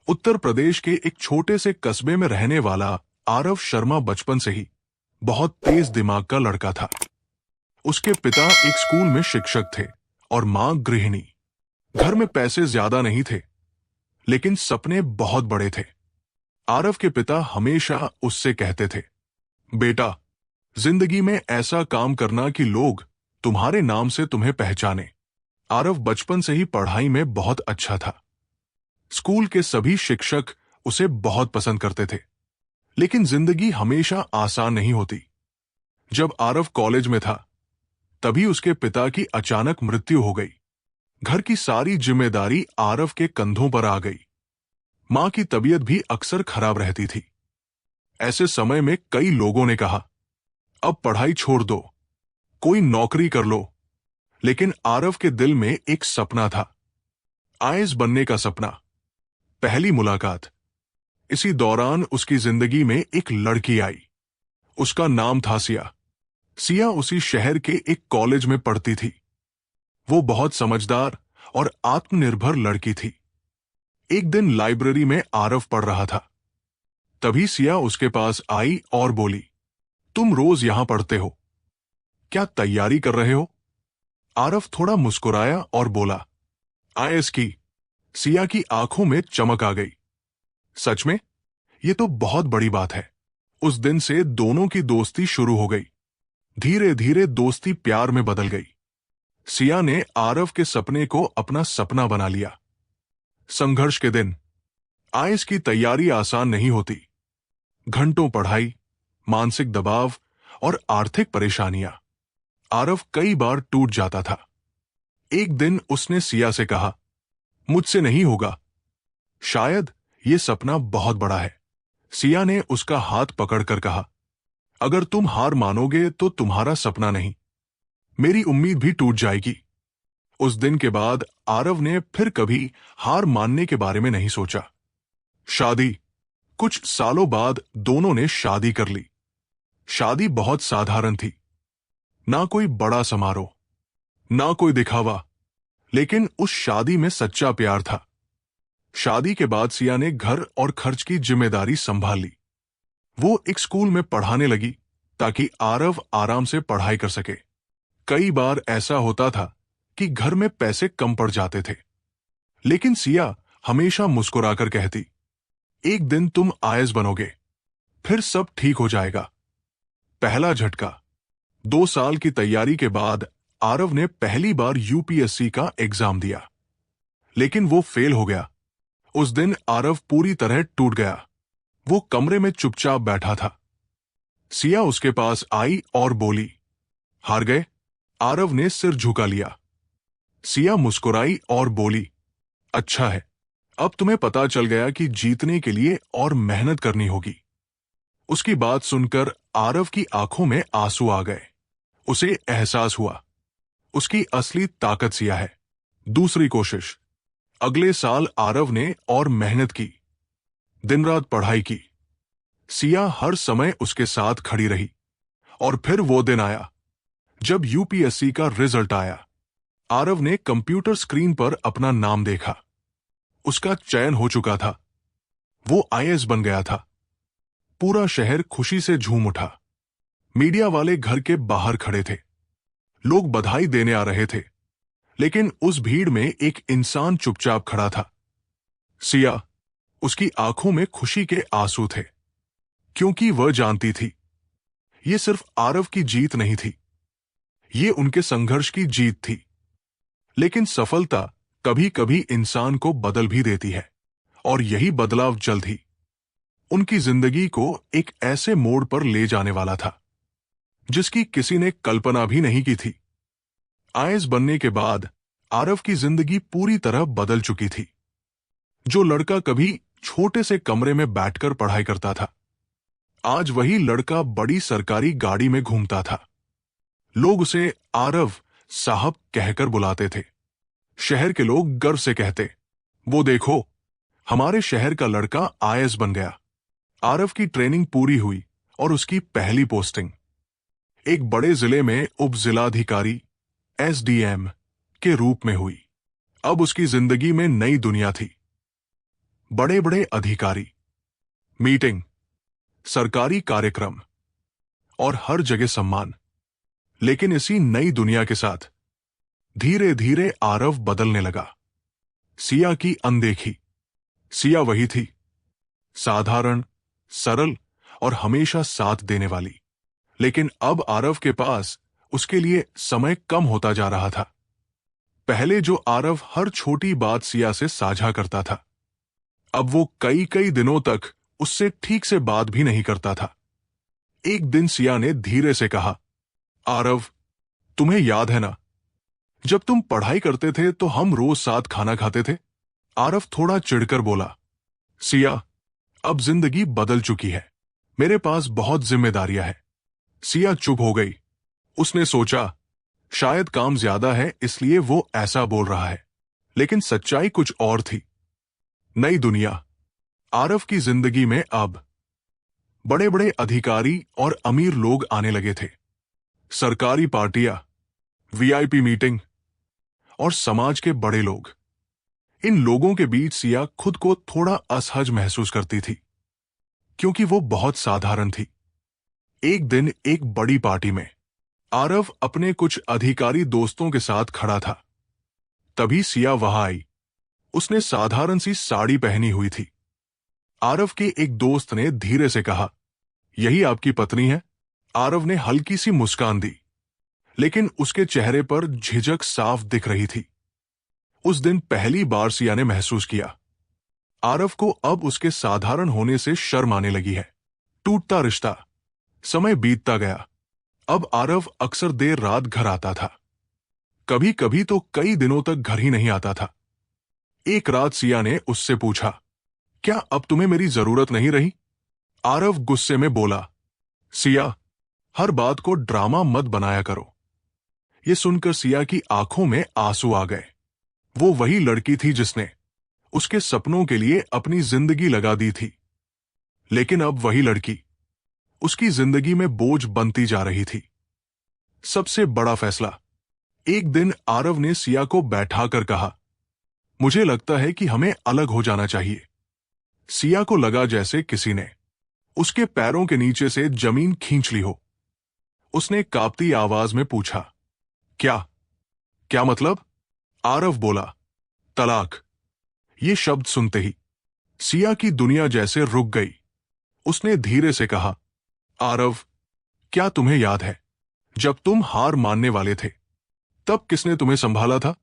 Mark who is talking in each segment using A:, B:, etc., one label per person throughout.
A: उत्तर प्रदेश के एक छोटे से कस्बे में रहने वाला आरव शर्मा बचपन से ही बहुत तेज दिमाग का लड़का था। उसके पिता एक स्कूल में शिक्षक थे और मां गृहिणी। घर में पैसे ज्यादा नहीं थे, लेकिन सपने बहुत बड़े थे। आरव के पिता हमेशा उससे कहते थे, बेटा, जिंदगी में ऐसा काम करना कि लोग तुम्हारे नाम से तुम्हें पहचाने। आरव बचपन से ही पढ़ाई में बहुत अच्छा था। स्कूल के सभी शिक्षक उसे बहुत पसंद करते थे, लेकिन जिंदगी हमेशा आसान नहीं होती। जब आरव कॉलेज में था, तभी उसके पिता की अचानक मृत्यु हो गई। घर की सारी जिम्मेदारी आरव के कंधों पर आ गई। मां की तबीयत भी अक्सर खराब रहती थी। ऐसे समय में कई लोगों ने कहा, अब पढ़ाई छोड़ दो, कोई नौकरी कर लो। लेकिन आरव के दिल में एक सपना था, आईएएस बनने का सपना। पहली मुलाकात। इसी दौरान उसकी जिंदगी में एक लड़की आई। उसका नाम था सिया। सिया उसी शहर के एक कॉलेज में पढ़ती थी। वो बहुत समझदार और आत्मनिर्भर लड़की थी। एक दिन लाइब्रेरी में आरव पढ़ रहा था। तभी सिया उसके पास आई और बोली, तुम रोज यहां पढ़ते हो, क्या तैयारी कर रहे हो? आरव थोड़ा मुस्कुराया और बोला, आईएएस की। सिया की आंखों में चमक आ गई। सच में? ये तो बहुत बड़ी बात है। उस दिन से दोनों की दोस्ती शुरू हो गई। धीरे धीरे दोस्ती प्यार में बदल गई। सिया ने आरव के सपने को अपना सपना बना लिया। संघर्ष के दिन। आईएएस की तैयारी आसान नहीं होती। घंटों पढ़ाई, मानसिक दबाव और आर्थिक परेशानियां। आरव कई बार टूट जाता था। एक दिन उसने सिया से कहा, मुझसे नहीं होगा। शायद ये सपना बहुत बड़ा है। सिया ने उसका हाथ पकड़कर कहा, अगर तुम हार मानोगे तो तुम्हारा सपना नहीं, मेरी उम्मीद भी टूट जाएगी। उस दिन के बाद आरव ने फिर कभी हार मानने के बारे में नहीं सोचा। शादी। कुछ सालों बाद दोनों ने शादी कर ली। शादी बहुत साधारण थी। ना कोई बड़ा समारोह, ना कोई दिखावा, लेकिन उस शादी में सच्चा प्यार था। शादी के बाद सिया ने घर और खर्च की जिम्मेदारी संभाल ली। वो एक स्कूल में पढ़ाने लगी ताकि आरव आराम से पढ़ाई कर सके। कई बार ऐसा होता था कि घर में पैसे कम पड़ जाते थे, लेकिन सिया हमेशा मुस्कुराकर कहती, एक दिन तुम आईएएस बनोगे, फिर सब ठीक हो जाएगा। पहला झटका। 2 साल की तैयारी के बाद आरव ने पहली बार यूपीएससी का एग्जाम दिया, लेकिन वो फेल हो गया। उस दिन आरव पूरी तरह टूट गया। वो कमरे में चुपचाप बैठा था। सिया उसके पास आई और बोली, हार गए? आरव ने सिर झुका लिया। सिया मुस्कुराई और बोली, अच्छा है, अब तुम्हें पता चल गया कि जीतने के लिए और मेहनत करनी होगी। उसकी बात सुनकर आरव की आंखों में आंसू आ गए। उसे एहसास हुआ, उसकी असली ताकत सिया है। दूसरी कोशिश। अगले साल आरव ने और मेहनत की, दिन रात पढ़ाई की। सिया हर समय उसके साथ खड़ी रही। और फिर वो दिन आया जब यूपीएससी का रिजल्ट आया। आरव ने कंप्यूटर स्क्रीन पर अपना नाम देखा। उसका चयन हो चुका था। वो आईएएस बन गया था। पूरा शहर खुशी से झूम उठा। मीडिया वाले घर के बाहर खड़े थे। लोग बधाई देने आ रहे थे, लेकिन उस भीड़ में एक इंसान चुपचाप खड़ा था। सिया। उसकी आंखों में खुशी के आंसू थे, क्योंकि वह जानती थी, ये सिर्फ आरव की जीत नहीं थी, ये उनके संघर्ष की जीत थी। लेकिन सफलता कभी कभी इंसान को बदल भी देती है, और यही बदलाव जल्द ही उनकी जिंदगी को एक ऐसे मोड़ पर ले जाने वाला था जिसकी किसी ने कल्पना भी नहीं की थी। आईएएस बनने के बाद आरव की जिंदगी पूरी तरह बदल चुकी थी। जो लड़का कभी छोटे से कमरे में बैठकर पढ़ाई करता था, आज वही लड़का बड़ी सरकारी गाड़ी में घूमता था। लोग उसे आरव साहब कहकर बुलाते थे। शहर के लोग गर्व से कहते, वो देखो, हमारे शहर का लड़का आईएएस बन गया। आरव की ट्रेनिंग पूरी हुई और उसकी पहली पोस्टिंग एक बड़े जिले में उप जिलाधिकारी एसडीएम के रूप में हुई। अब उसकी जिंदगी में नई दुनिया थी। बड़े बड़े अधिकारी, मीटिंग, सरकारी कार्यक्रम और हर जगह सम्मान। लेकिन इसी नई दुनिया के साथ धीरे धीरे आरव बदलने लगा। सिया की अनदेखी। सिया वही थी, साधारण, सरल और हमेशा साथ देने वाली। लेकिन अब आरव के पास उसके लिए समय कम होता जा रहा था। पहले जो आरव हर छोटी बात सिया से साझा करता था, अब वो कई कई दिनों तक उससे ठीक से बात भी नहीं करता था। एक दिन सिया ने धीरे से कहा, आरव, तुम्हें याद है ना, जब तुम पढ़ाई करते थे तो हम रोज साथ खाना खाते थे? आरव थोड़ा चिढ़कर बोला, सिया, अब जिंदगी बदल चुकी है, मेरे पास बहुत जिम्मेदारियां हैं। सिया चुप हो गई। उसने सोचा, शायद काम ज्यादा है इसलिए वो ऐसा बोल रहा है। लेकिन सच्चाई कुछ और थी। नई दुनिया। आरव की जिंदगी में अब बड़े बड़े अधिकारी और अमीर लोग आने लगे थे। सरकारी पार्टियां, वीआईपी मीटिंग और समाज के बड़े लोग। इन लोगों के बीच सिया खुद को थोड़ा असहज महसूस करती थी, क्योंकि वो बहुत साधारण थी। एक दिन एक बड़ी पार्टी में आरव अपने कुछ अधिकारी दोस्तों के साथ खड़ा था। तभी सिया वहां आई। उसने साधारण सी साड़ी पहनी हुई थी। आरव के एक दोस्त ने धीरे से कहा, यही आपकी पत्नी है? आरव ने हल्की सी मुस्कान दी, लेकिन उसके चेहरे पर झिझक साफ दिख रही थी। उस दिन पहली बार सिया ने महसूस किया, आरव को अब उसके साधारण होने से शर्म आने लगी है। टूटता रिश्ता। समय बीतता गया। अब आरव अक्सर देर रात घर आता था। कभी कभी तो कई दिनों तक घर ही नहीं आता था। एक रात सिया ने उससे पूछा, क्या अब तुम्हें मेरी जरूरत नहीं रही? आरव गुस्से में बोला, सिया, हर बात को ड्रामा मत बनाया करो। यह सुनकर सिया की आंखों में आंसू आ गए। वो वही लड़की थी जिसने उसके सपनों के लिए अपनी जिंदगी लगा दी थी। लेकिन अब वही लड़की उसकी जिंदगी में बोझ बनती जा रही थी। सबसे बड़ा फैसला। एक दिन आरव ने सिया को बैठाकर कहा, मुझे लगता है कि हमें अलग हो जाना चाहिए। सिया को लगा जैसे किसी ने उसके पैरों के नीचे से जमीन खींच ली हो। उसने कांपती आवाज में पूछा, क्या क्या मतलब? आरव बोला, तलाक। ये शब्द सुनते ही सिया की दुनिया जैसे रुक गई। उसने धीरे से कहा, आरव, क्या तुम्हें याद है जब तुम हार मानने वाले थे, तब किसने तुम्हें संभाला था?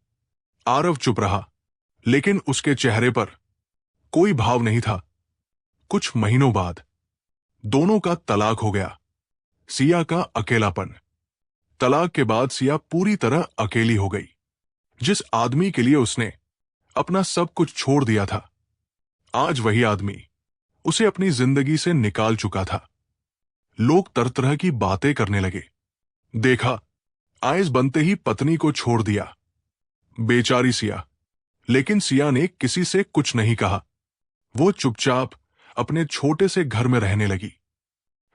A: आरव चुप रहा, लेकिन उसके चेहरे पर कोई भाव नहीं था। कुछ महीनों बाद दोनों का तलाक हो गया। सिया का अकेलापन। तलाक के बाद सिया पूरी तरह अकेली हो गई। जिस आदमी के लिए उसने अपना सब कुछ छोड़ दिया था, आज वही आदमी उसे अपनी जिंदगी से निकाल चुका था। लोग तरह तरह की बातें करने लगे। देखा, आयस बनते ही पत्नी को छोड़ दिया। बेचारी सिया। लेकिन सिया ने किसी से कुछ नहीं कहा। वो चुपचाप अपने छोटे से घर में रहने लगी।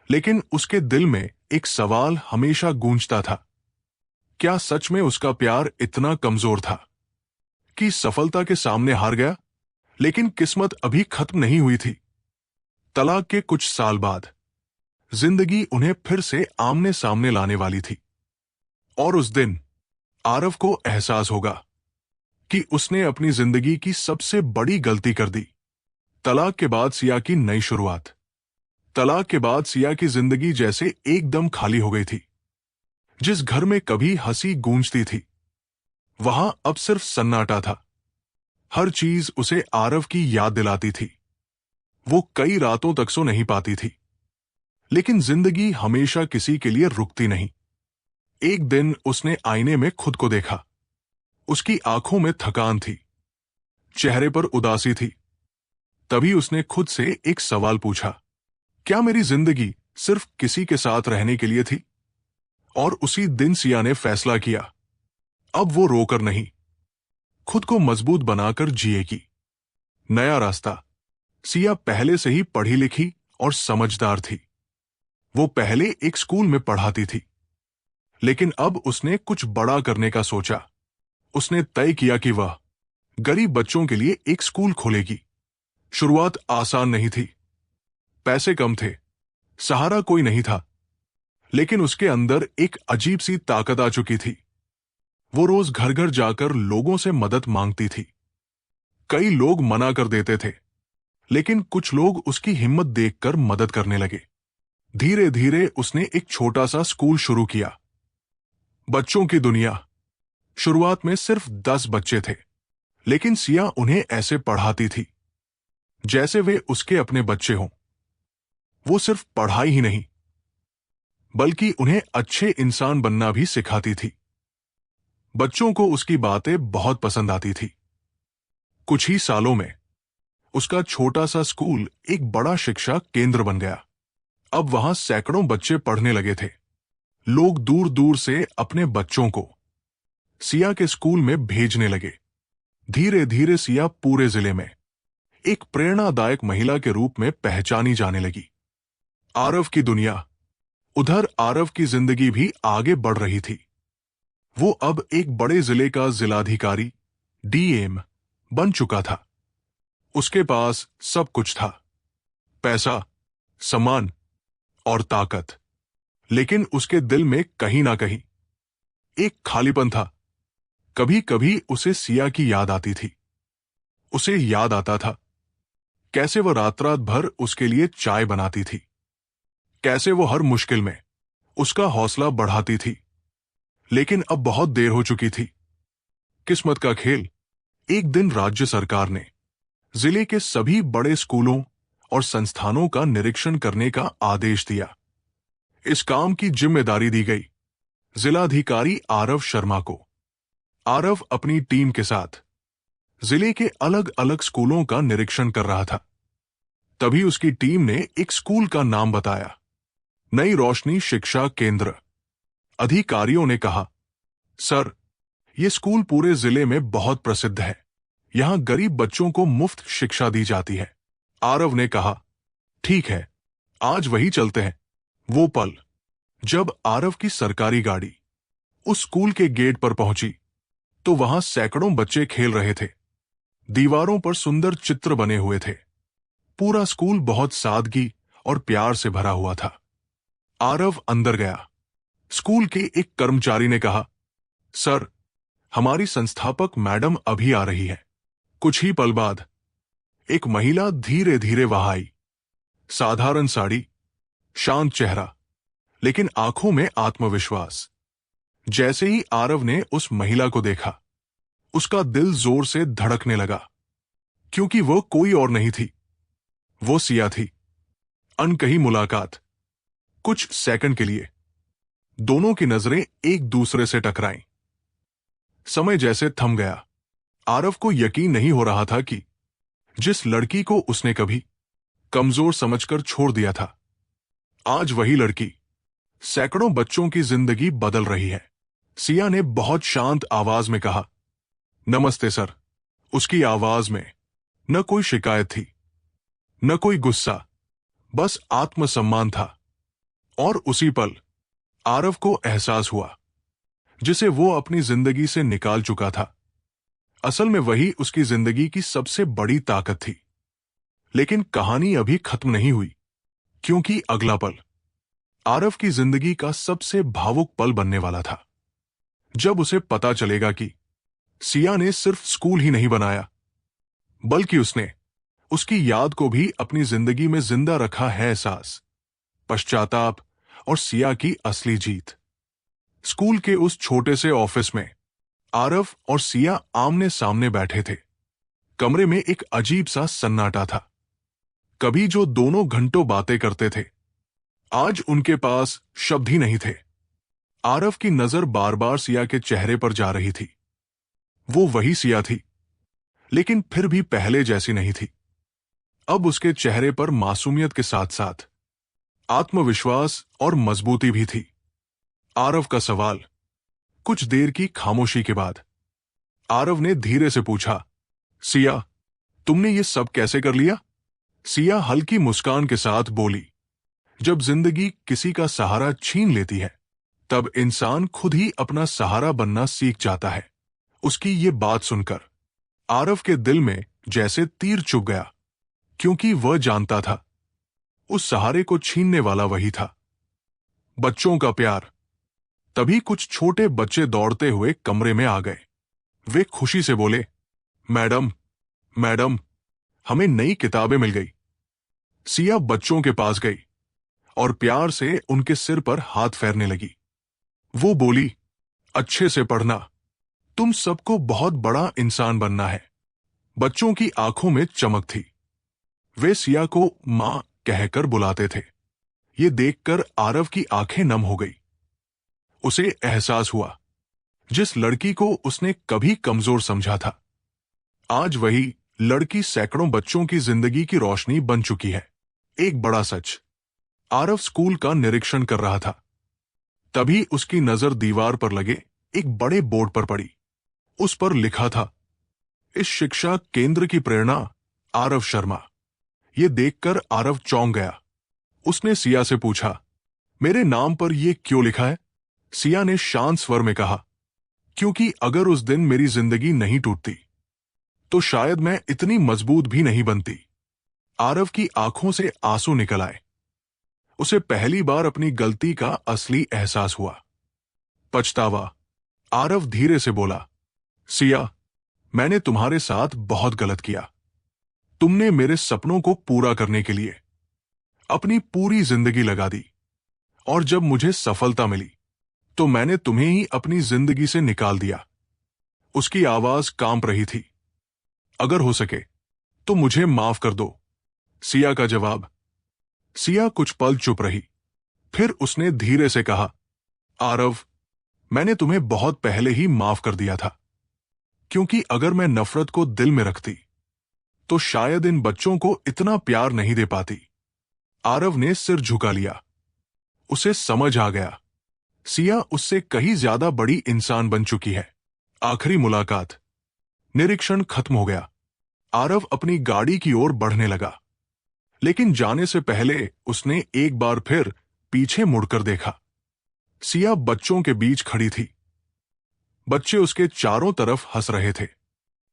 A: लेकिन उसके दिल में एक सवाल हमेशा गूंजता था, क्या सच में उसका प्यार इतना कमजोर था कि सफलता के सामने हार गया? लेकिन किस्मत अभी खत्म नहीं हुई थी। तलाक के कुछ साल बाद जिंदगी उन्हें फिर से आमने सामने लाने वाली थी। और उस दिन आरव को एहसास होगा कि उसने अपनी जिंदगी की सबसे बड़ी गलती कर दी। तलाक के बाद सिया की नई शुरुआत। तलाक के बाद सिया की जिंदगी जैसे एकदम खाली हो गई थी। जिस घर में कभी हंसी गूंजती थी, वहां अब सिर्फ सन्नाटा था। हर चीज उसे आरव की याद दिलाती थी। वो कई रातों तक सो नहीं पाती थी। लेकिन जिंदगी हमेशा किसी के लिए रुकती नहीं। एक दिन उसने आईने में खुद को देखा। उसकी आंखों में थकान थी, चेहरे पर उदासी थी। तभी उसने खुद से एक सवाल पूछा, क्या मेरी जिंदगी सिर्फ किसी के साथ रहने के लिए थी? और उसी दिन सिया ने फैसला किया, अब वो रोकर नहीं, खुद को मजबूत बनाकर जिएगी। नया रास्ता। सिया पहले से ही पढ़ी लिखी और समझदार थी। वो पहले एक स्कूल में पढ़ाती थी, लेकिन अब उसने कुछ बड़ा करने का सोचा। उसने तय किया कि वह गरीब बच्चों के लिए एक स्कूल खोलेगी। शुरुआत आसान नहीं थी। पैसे कम थे, सहारा कोई नहीं था, लेकिन उसके अंदर एक अजीब सी ताकत आ चुकी थी। वो रोज घर घर जाकर लोगों से मदद मांगती थी। कई लोग मना कर देते थे, लेकिन कुछ लोग उसकी हिम्मत देखकर मदद करने लगे। धीरे धीरे उसने एक छोटा सा स्कूल शुरू किया, बच्चों की दुनिया। शुरुआत में सिर्फ 10 बच्चे थे, लेकिन सिया उन्हें ऐसे पढ़ाती थी जैसे वे उसके अपने बच्चे हों। वो सिर्फ पढ़ाई ही नहीं, बल्कि उन्हें अच्छे इंसान बनना भी सिखाती थी। बच्चों को उसकी बातें बहुत पसंद आती थी। कुछ ही सालों में उसका छोटा सा स्कूल एक बड़ा शिक्षा केंद्र बन गया। अब वहां सैकड़ों बच्चे पढ़ने लगे थे। लोग दूर दूर से अपने बच्चों को सिया के स्कूल में भेजने लगे। धीरे धीरे सिया पूरे जिले में एक प्रेरणादायक महिला के रूप में पहचानी जाने लगी। आरव की दुनिया। उधर आरव की जिंदगी भी आगे बढ़ रही थी। वो अब एक बड़े जिले का जिलाधिकारी डीएम बन चुका था। उसके पास सब कुछ था, पैसा, सम्मान और ताकत। लेकिन उसके दिल में कहीं ना कहीं एक खालीपन था। कभी कभी उसे सिया की याद आती थी। उसे याद आता था कैसे वो रात रात भर उसके लिए चाय बनाती थी, कैसे वो हर मुश्किल में उसका हौसला बढ़ाती थी। लेकिन अब बहुत देर हो चुकी थी। किस्मत का खेल। एक दिन राज्य सरकार ने जिले के सभी बड़े स्कूलों और संस्थानों का निरीक्षण करने का आदेश दिया। इस काम की जिम्मेदारी दी गई जिलाधिकारी आरव शर्मा को। आरव अपनी टीम के साथ जिले के अलग अलग स्कूलों का निरीक्षण कर रहा था। तभी उसकी टीम ने एक स्कूल का नाम बताया, नई रोशनी शिक्षा केंद्र। अधिकारियों ने कहा, सर, यह स्कूल पूरे जिले में बहुत प्रसिद्ध है। यहां गरीब बच्चों को मुफ्त शिक्षा दी जाती है। आरव ने कहा, ठीक है, आज वही चलते हैं। वो पल जब आरव की सरकारी गाड़ी उस स्कूल के गेट पर पहुंची तो वहां सैकड़ों बच्चे खेल रहे थे। दीवारों पर सुंदर चित्र बने हुए थे। पूरा स्कूल बहुत सादगी और प्यार से भरा हुआ था। आरव अंदर गया। स्कूल के एक कर्मचारी ने कहा, सर, हमारी संस्थापक मैडम अभी आ रही है। कुछ ही पल बाद एक महिला धीरे धीरे वहां आई। साधारण साड़ी, शांत चेहरा, लेकिन आंखों में आत्मविश्वास। जैसे ही आरव ने उस महिला को देखा, उसका दिल जोर से धड़कने लगा, क्योंकि वो कोई और नहीं थी, वो सिया थी। अनकही मुलाकात। कुछ सेकंड के लिए दोनों की नजरें एक दूसरे से टकराईं। समय जैसे थम गया। आरव को यकीन नहीं हो रहा था कि जिस लड़की को उसने कभी कमजोर समझकर छोड़ दिया था, आज वही लड़की सैकड़ों बच्चों की जिंदगी बदल रही है। सिया ने बहुत शांत आवाज में कहा, नमस्ते सर। उसकी आवाज में न कोई शिकायत थी, न कोई गुस्सा, बस आत्मसम्मान था। और उसी पल आरव को एहसास हुआ जिसे वो अपनी जिंदगी से निकाल चुका था। असल में वही उसकी जिंदगी की सबसे बड़ी ताकत थी। लेकिन कहानी अभी खत्म नहीं हुई, क्योंकि अगला पल आरव की जिंदगी का सबसे भावुक पल बनने वाला था। जब उसे पता चलेगा कि सिया ने सिर्फ स्कूल ही नहीं बनाया, बल्कि उसने उसकी याद को भी अपनी जिंदगी में जिंदा रखा है। एहसास, पश्चाताप और सिया की असली जीत। स्कूल के उस छोटे से ऑफिस में आरव और सिया आमने सामने बैठे थे। कमरे में एक अजीब सा सन्नाटा था। कभी जो दोनों घंटों बातें करते थे, आज उनके पास शब्द ही नहीं थे। आरव की नजर बार बार सिया के चेहरे पर जा रही थी। वो वही सिया थी, लेकिन फिर भी पहले जैसी नहीं थी। अब उसके चेहरे पर मासूमियत के साथ साथ आत्मविश्वास और मजबूती भी थी। आरव का सवाल। कुछ देर की खामोशी के बाद आरव ने धीरे से पूछा, सिया, तुमने ये सब कैसे कर लिया? सिया हल्की मुस्कान के साथ बोली, जब जिंदगी किसी का सहारा छीन लेती है, तब इंसान खुद ही अपना सहारा बनना सीख जाता है। उसकी ये बात सुनकर आरव के दिल में जैसे तीर चुभ गया। क्योंकि वह जानता था उस सहारे को छीनने वाला वही था। बच्चों का प्यार। तभी कुछ छोटे बच्चे दौड़ते हुए कमरे में आ गए। वे खुशी से बोले, मैडम, मैडम, हमें नई किताबें मिल गई। सिया बच्चों के पास गई और प्यार से उनके सिर पर हाथ फेरने लगी। वो बोली, अच्छे से पढ़ना, तुम सबको बहुत बड़ा इंसान बनना है। बच्चों की आंखों में चमक थी। वे सिया को मां कहकर बुलाते थे। ये देखकर आरव की आंखें नम हो गई। उसे एहसास हुआ, जिस लड़की को उसने कभी कमजोर समझा था, आज वही लड़की सैकड़ों बच्चों की जिंदगी की रोशनी बन चुकी है। एक बड़ा सच। आरव स्कूल का निरीक्षण कर रहा था। तभी उसकी नजर दीवार पर लगे एक बड़े बोर्ड पर पड़ी। उस पर लिखा था, इस शिक्षा केंद्र की प्रेरणा आरव शर्मा। यह देखकर आरव चौंक गया। उसने सिया से पूछा, मेरे नाम पर यह क्यों लिखा है? सिया ने शांत स्वर में कहा, क्योंकि अगर उस दिन मेरी जिंदगी नहीं टूटती तो शायद मैं इतनी मजबूत भी नहीं बनती। आरव की आंखों से आंसू निकल आए। उसे पहली बार अपनी गलती का असली एहसास हुआ। पछतावा। आरव धीरे से बोला, सिया, मैंने तुम्हारे साथ बहुत गलत किया। तुमने मेरे सपनों को पूरा करने के लिए अपनी पूरी जिंदगी लगा दी, और जब मुझे सफलता मिली तो मैंने तुम्हें ही अपनी जिंदगी से निकाल दिया। उसकी आवाज कांप रही थी। अगर हो सके तो मुझे माफ कर दो। सिया का जवाब। सिया कुछ पल चुप रही। फिर उसने धीरे से कहा, आरव, मैंने तुम्हें बहुत पहले ही माफ कर दिया था, क्योंकि अगर मैं नफरत को दिल में रखती तो शायद इन बच्चों को इतना प्यार नहीं दे पाती। आरव ने सिर झुका लिया। उसे समझ आ गया, सिया उससे कहीं ज्यादा बड़ी इंसान बन चुकी है। आखिरी मुलाकात। निरीक्षण खत्म हो गया। आरव अपनी गाड़ी की ओर बढ़ने लगा, लेकिन जाने से पहले उसने एक बार फिर पीछे मुड़कर देखा। सिया बच्चों के बीच खड़ी थी। बच्चे उसके चारों तरफ हंस रहे थे।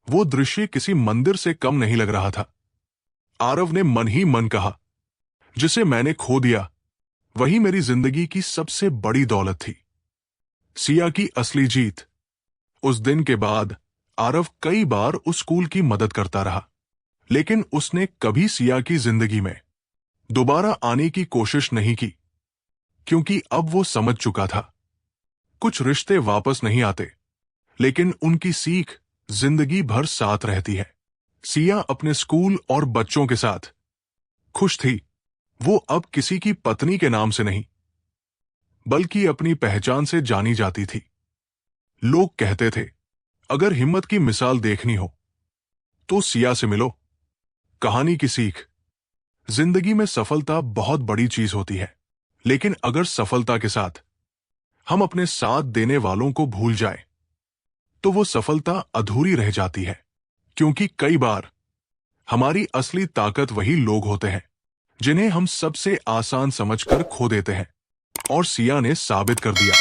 A: वो दृश्य किसी मंदिर से कम नहीं लग रहा था। आरव ने मन ही मन कहा, जिसे मैंने खो दिया वही मेरी जिंदगी की सबसे बड़ी दौलत थी। सिया की असली जीत। उस दिन के बाद आरव कई बार उस स्कूल की मदद करता रहा, लेकिन उसने कभी सिया की जिंदगी में दोबारा आने की कोशिश नहीं की, क्योंकि अब वो समझ चुका था, कुछ रिश्ते वापस नहीं आते, लेकिन उनकी सीख जिंदगी भर साथ रहती है। सिया अपने स्कूल और बच्चों के साथ खुश थी। वो अब किसी की पत्नी के नाम से नहीं, बल्कि अपनी पहचान से जानी जाती थी। लोग कहते थे, अगर हिम्मत की मिसाल देखनी हो तो सिया से मिलो। कहानी की सीख। जिंदगी में सफलता बहुत बड़ी चीज होती है, लेकिन अगर सफलता के साथ हम अपने साथ देने वालों को भूल जाए तो वो सफलता अधूरी रह जाती है। क्योंकि कई बार हमारी असली ताकत वही लोग होते हैं जिन्हें हम सबसे आसान समझकर खो देते हैं। और सिया ने साबित कर दिया,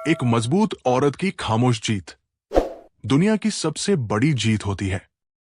A: एक मजबूत औरत की खामोश जीत दुनिया की सबसे बड़ी जीत होती है।